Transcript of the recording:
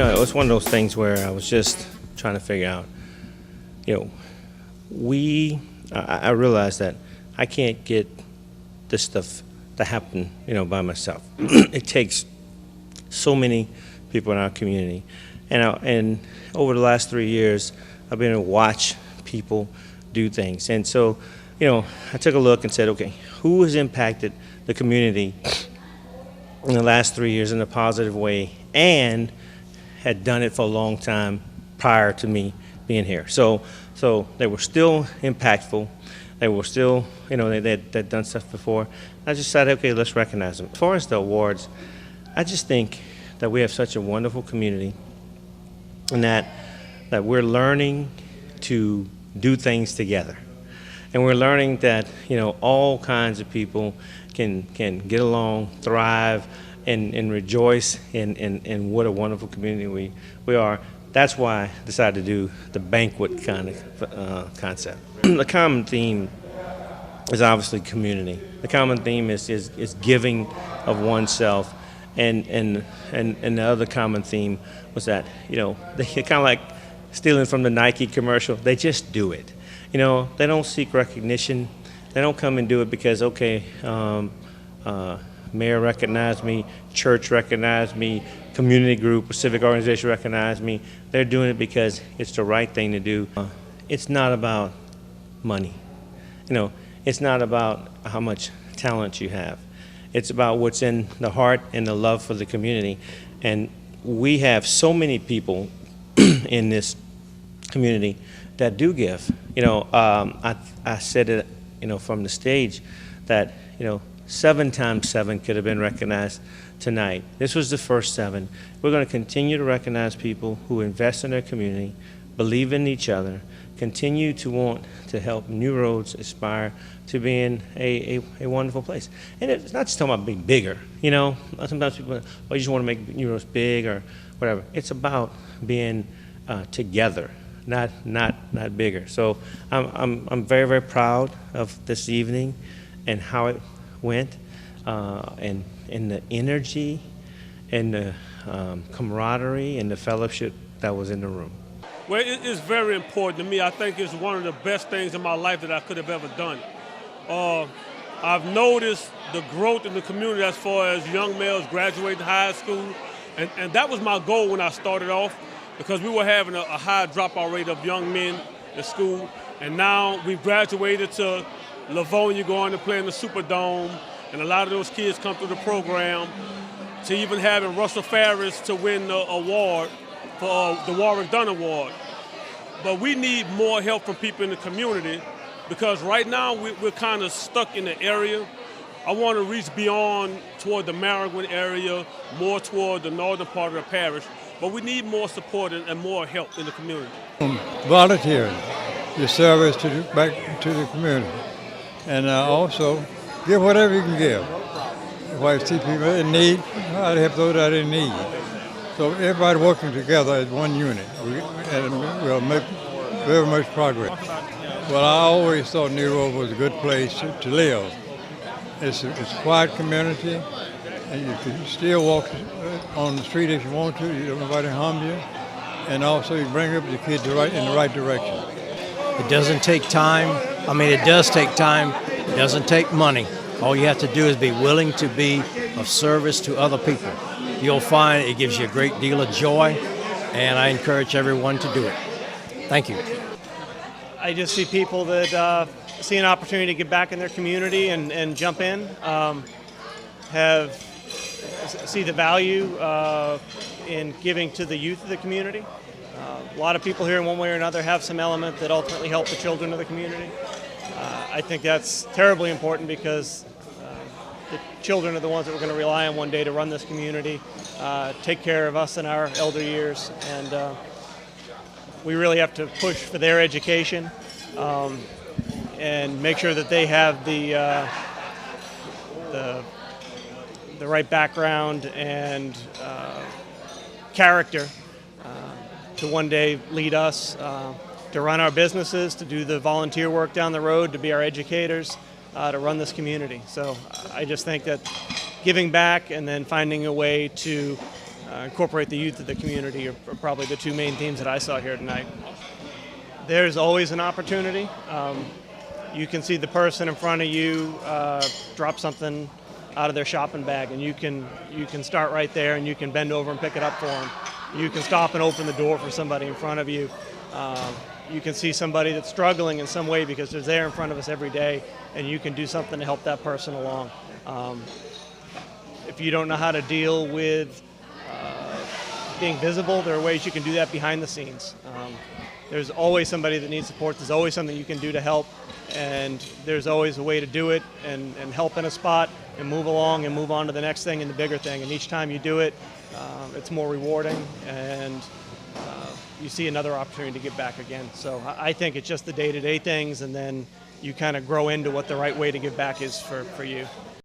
It was one of those things where I was just trying to figure out, I realized that I can't get this stuff to happen, by myself. It takes so many people in our community. And over the last 3 years, I've been able to watch people do things. And so, I took a look and said, okay, who has impacted the community in the last 3 years in a positive way and had done it for a long time prior to me being here. So they were still impactful. They were still, they'd done stuff before. I just decided, okay, let's recognize them. As far as the awards, I just think that we have such a wonderful community and that we're learning to do things together. And we're learning that, all kinds of people can get along, thrive, and rejoice in what a wonderful community we are. That's why I decided to do the banquet kind of concept. The common theme is obviously community. The common theme is giving of oneself, and the other common theme was that they kind of like stealing from the Nike commercial. They just do it. They don't seek recognition. They don't come and do it because mayor recognized me, church recognized me, community group or civic organization recognized me. They're doing it because it's the right thing to do. It's not about money. It's not about how much talent you have. It's about what's in the heart and the love for the community. And we have so many people in this community that do give. I said it, from the stage that, 7 times 7 could have been recognized tonight. This was the first 7. We're going to continue to recognize people who invest in their community, believe in each other, continue to want to help New Roads aspire to being a wonderful place. And it's not just talking about being bigger. Sometimes people, you just want to make New Roads big or whatever. It's about being together, not bigger. So I'm very, very proud of this evening and how it went, and the energy and the camaraderie and the fellowship that was in the room. Well, it is very important to me. I think it's one of the best things in my life that I could have ever done. I've noticed the growth in the community as far as young males graduating high school, and that was my goal when I started off, because we were having a high dropout rate of young men in school, and now we've graduated to Livonia going to play in the Superdome, and a lot of those kids come through the program, to even having Russell Ferris to win the award for the Warwick Dunn Award. But we need more help from people in the community, because right now we're kind of stuck in the area. I want to reach beyond toward the Marion area, more toward the northern part of the parish, but we need more support and more help in the community. Volunteering, your service back to the community. And also, give whatever you can give. If I see people in need, I'd help those that are in need. So everybody working together as one unit, and we'll make very much progress. Well, I always thought New Road was a good place to live. It's a quiet community, and you can still walk on the street if you want to. You don't nobody harm you, and also you bring up the kids in the right direction. It doesn't take time. It does take time. It doesn't take money. All you have to do is be willing to be of service to other people. You'll find it gives you a great deal of joy, and I encourage everyone to do it. Thank you. I just see people that see an opportunity to get back in their community and jump in, see the value in giving to the youth of the community. A lot of people here in one way or another have some element that ultimately help the children of the community. I think that's terribly important, because the children are the ones that we're going to rely on one day to run this community, take care of us in our elder years, and we really have to push for their education and make sure that they have the right background and character to one day lead us, to run our businesses, to do the volunteer work down the road, to be our educators, to run this community. So I just think that giving back and then finding a way to incorporate the youth of the community are probably the two main themes that I saw here tonight. There's always an opportunity. You can see the person in front of you drop something out of their shopping bag, and you can start right there, and you can bend over and pick it up for them. You can stop and open the door for somebody in front of you. You can see somebody that's struggling in some way because they're there in front of us every day, and you can do something to help that person along. If you don't know how to deal with being visible, there are ways you can do that behind the scenes. There's always somebody that needs support. There's always something you can do to help, and there's always a way to do it and help in a spot and move along and move on to the next thing and the bigger thing. And each time you do it, it's more rewarding, and you see another opportunity to give back again. So I think it's just the day-to-day things, and then you kind of grow into what the right way to give back is for you.